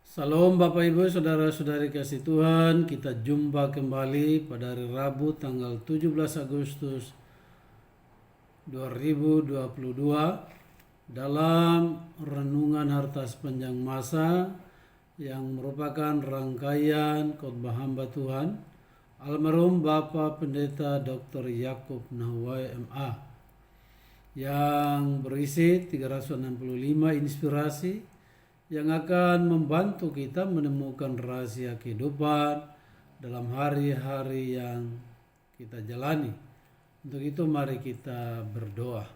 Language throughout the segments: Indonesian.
Salam Bapak Ibu Saudara-saudari kasih Tuhan, kita jumpa kembali pada hari Rabu tanggal 17 Agustus 2022 dalam renungan harta sepanjang masa yang merupakan rangkaian khotbah hamba Tuhan almarhum Bapak Pendeta Dr. Yakub Nahwai MA yang berisi 365 inspirasi yang akan membantu kita menemukan rahasia kehidupan dalam hari-hari yang kita jalani. Untuk itu mari kita berdoa.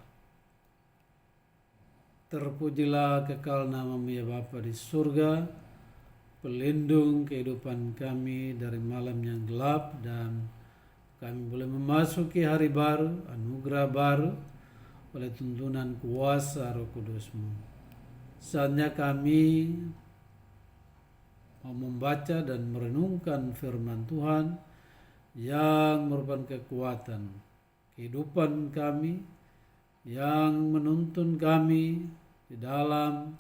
Terpujilah kekal nama-Mu ya Bapa di surga, pelindung kehidupan kami dari malam yang gelap, dan kami boleh memasuki hari baru, anugerah baru oleh tuntunan kuasa Roh Kudus-Mu. Saatnya kami mau membaca dan merenungkan firman Tuhan yang merupakan kekuatan kehidupan kami, yang menuntun kami di dalam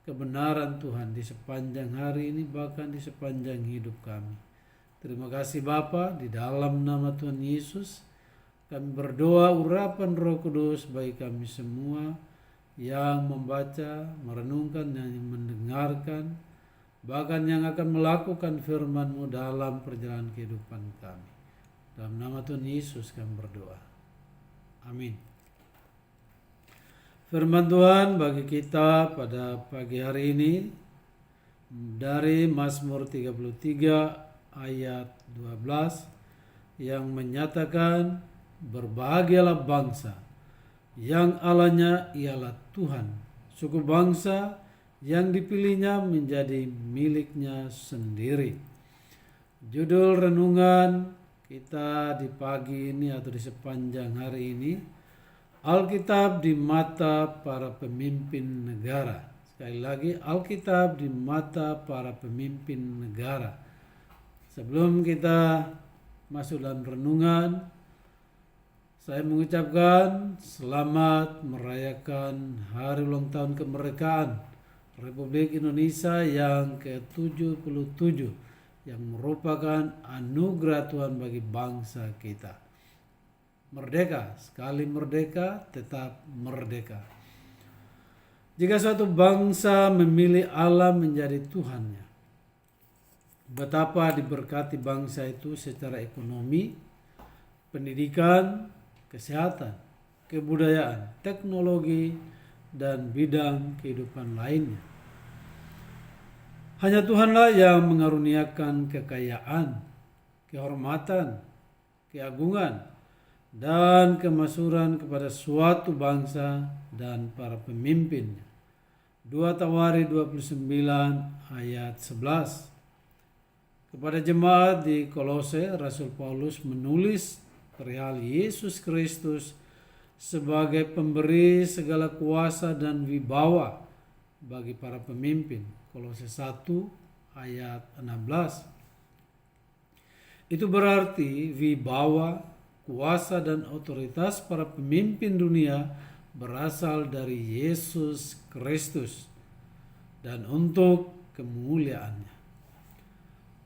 kebenaran Tuhan di sepanjang hari ini, bahkan di sepanjang hidup kami. Terima kasih Bapa, di dalam nama Tuhan Yesus kami berdoa urapan Roh Kudus bagi kami semua yang membaca, merenungkan, dan mendengarkan, bahkan yang akan melakukan firman-Mu dalam perjalanan kehidupan kami. Dalam nama Tuhan Yesus kami berdoa. Amin. Firman Tuhan bagi kita pada pagi hari ini dari Mazmur 33 ayat 12 yang menyatakan, berbahagialah bangsa yang Allahnya ialah Tuhan, suku bangsa yang dipilihnya menjadi miliknya sendiri. Judul renungan kita di pagi ini atau di sepanjang hari ini, Alkitab di mata para pemimpin negara. Sekali lagi, Alkitab di mata para pemimpin negara. Sebelum kita masuk dalam renungan, saya mengucapkan selamat merayakan hari ulang tahun kemerdekaan Republik Indonesia yang ke-77 yang merupakan anugerah Tuhan bagi bangsa kita. Merdeka, sekali merdeka, tetap merdeka. Jika suatu bangsa memilih Allah menjadi Tuhannya, betapa diberkati bangsa itu secara ekonomi, pendidikan, kesehatan, kebudayaan, teknologi, dan bidang kehidupan lainnya. Hanya Tuhanlah yang mengaruniakan kekayaan, kehormatan, keagungan, dan kemasyhuran kepada suatu bangsa dan para pemimpinnya. 2 Tawari 29 ayat 11. Kepada jemaat di Kolose, Rasul Paulus menulis perihal Yesus Kristus sebagai pemberi segala kuasa dan wibawa bagi para pemimpin. Kolose 1 ayat 16. Itu berarti wibawa, kuasa, dan otoritas para pemimpin dunia berasal dari Yesus Kristus dan untuk kemuliaannya.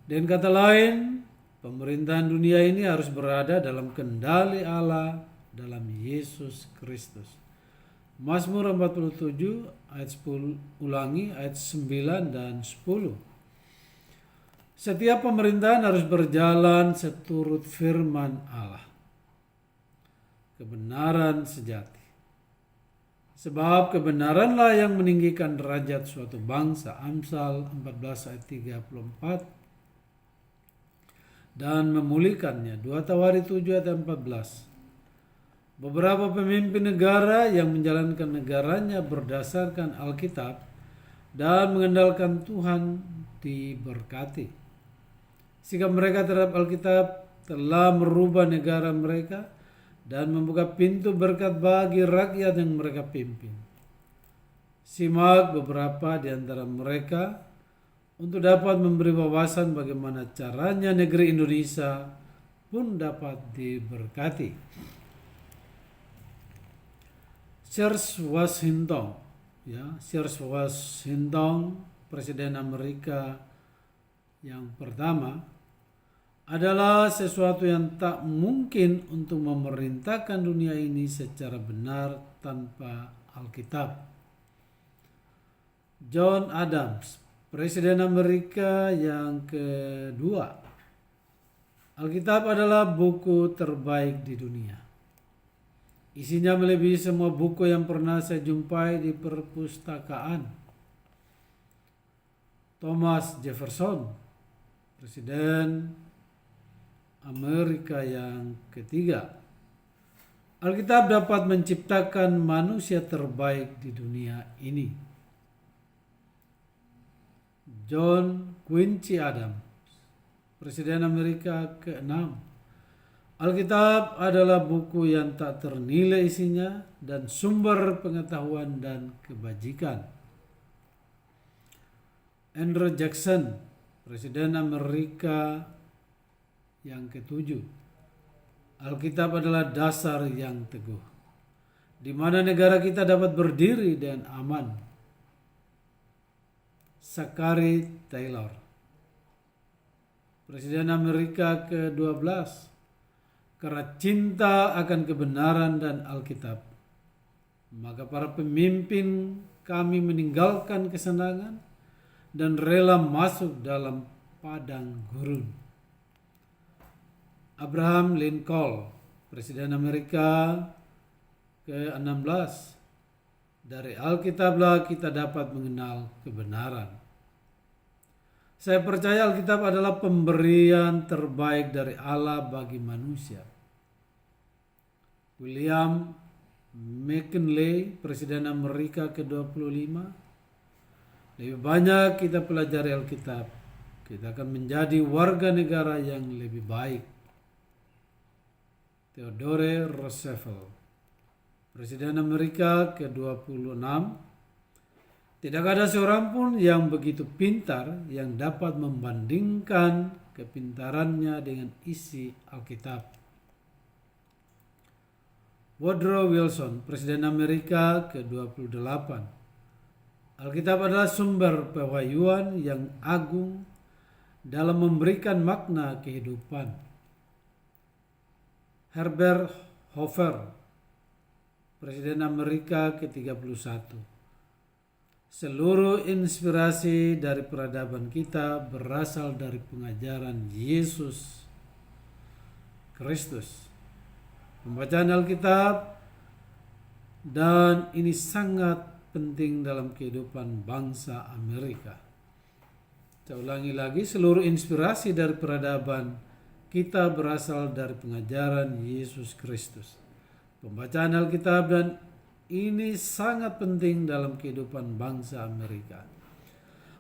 Dan kata lain, pemerintahan dunia ini harus berada dalam kendali Allah dalam Yesus Kristus. Mazmur 47 ayat 10, ulangi ayat 9 dan 10. Setiap pemerintahan harus berjalan seturut firman Allah, kebenaran sejati. Sebab kebenaranlah yang meninggikan derajat suatu bangsa. Amsal 14 ayat 34. Dan memulihkannya. 2 Tawari 7 ayat 14. Beberapa pemimpin negara yang menjalankan negaranya berdasarkan Alkitab dan mengandalkan Tuhan diberkati. Sikap mereka terhadap Alkitab telah merubah negara mereka dan membuka pintu berkat bagi rakyat yang mereka pimpin. Simak beberapa di antara mereka untuk dapat memberi wawasan bagaimana caranya negeri Indonesia pun dapat diberkati. George Washington, George Washington Presiden Amerika yang pertama adalah sesuatu yang tak mungkin untuk memerintahkan dunia ini secara benar tanpa Alkitab. John Adams, Presiden Amerika yang kedua. Alkitab adalah buku terbaik di dunia. Isinya melebihi semua buku yang pernah saya jumpai di perpustakaan. Thomas Jefferson, Presiden Amerika yang ketiga. Alkitab dapat menciptakan manusia terbaik di dunia ini. John Quincy Adams, Presiden Amerika ke-6. Alkitab adalah buku yang tak ternilai isinya dan sumber pengetahuan dan kebajikan. Andrew Jackson, Presiden Amerika yang ke-7. Alkitab adalah dasar yang teguh, di mana negara kita dapat berdiri dan aman. Zachary Taylor, Presiden Amerika ke-12. Karena cinta akan kebenaran dan Alkitab, maka para pemimpin kami meninggalkan kesenangan dan rela masuk dalam padang gurun. Abraham Lincoln, Presiden Amerika ke-16. Dari Alkitablah kita dapat mengenal kebenaran. Saya percaya Alkitab adalah pemberian terbaik dari Allah bagi manusia. William McKinley, Presiden Amerika ke-25. Lebih banyak kita pelajari Alkitab, kita akan menjadi warga negara yang lebih baik. Theodore Roosevelt, Presiden Amerika ke-26. Tidak ada seorang pun yang begitu pintar yang dapat membandingkan kepintarannya dengan isi Alkitab. Woodrow Wilson, Presiden Amerika ke-28. Alkitab adalah sumber pewahyuan yang agung dalam memberikan makna kehidupan. Herbert Hoover, Presiden Amerika ke-31. Seluruh inspirasi dari peradaban kita berasal dari pengajaran Yesus Kristus. Pembacaan Alkitab, dan ini sangat penting dalam kehidupan bangsa Amerika. Saya ulangi lagi, seluruh inspirasi dari peradaban kita berasal dari pengajaran Yesus Kristus. Pembacaan Alkitab, dan ini sangat penting dalam kehidupan bangsa Amerika.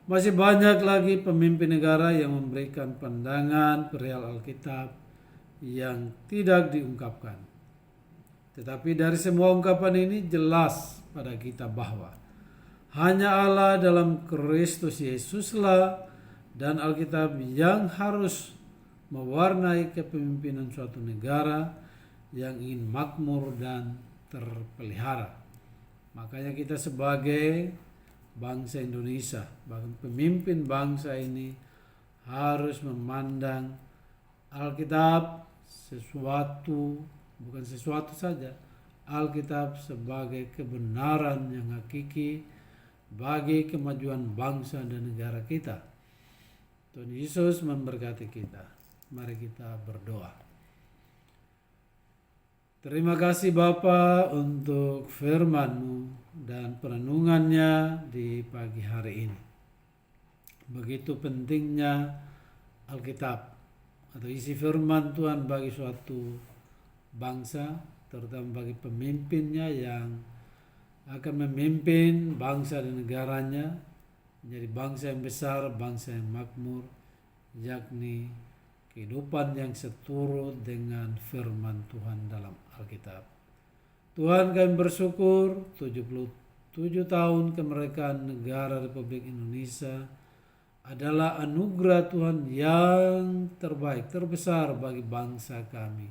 Masih banyak lagi pemimpin negara yang memberikan pandangan perihal Alkitab yang tidak diungkapkan. Tetapi dari semua ungkapan ini jelas pada kita bahwa hanya Allah dalam Kristus Yesuslah dan Alkitab yang harus mewarnai kepemimpinan suatu negara yang ingin makmur dan terpelihara. Makanya kita sebagai bangsa Indonesia, bahkan pemimpin bangsa ini harus memandang Alkitab bukan sesuatu saja, Alkitab sebagai kebenaran yang hakiki bagi kemajuan bangsa dan negara kita. Tuhan Yesus memberkati kita. Mari kita berdoa. Terima kasih Bapa untuk firman-Mu dan perenungannya di pagi hari ini. Begitu pentingnya Alkitab atau isi firman Tuhan bagi suatu bangsa, terutama bagi pemimpinnya yang akan memimpin bangsa dan negaranya menjadi bangsa yang besar, bangsa yang makmur, yakni kehidupan yang seturut dengan firman Tuhan dalam Alkitab. Tuhan, kami bersyukur 77 tahun kemerdekaan negara Republik Indonesia adalah anugerah Tuhan yang terbaik, terbesar bagi bangsa kami,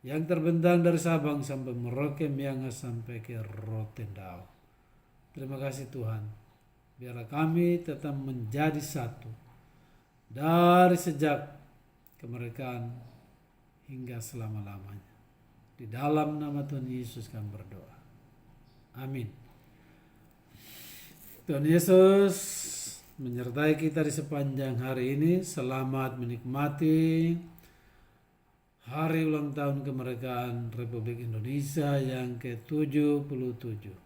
yang terbentang dari Sabang sampai Merauke, Miangas sampai ke Rotendao. Terima kasih Tuhan. Biarlah kami tetap menjadi satu dari sejak kemerdekaan hingga selama-lamanya. Di dalam nama Tuhan Yesus kami berdoa. Amin. Tuhan Yesus menyertai kita di sepanjang hari ini. Selamat menikmati hari ulang tahun kemerdekaan Republik Indonesia yang ke-77.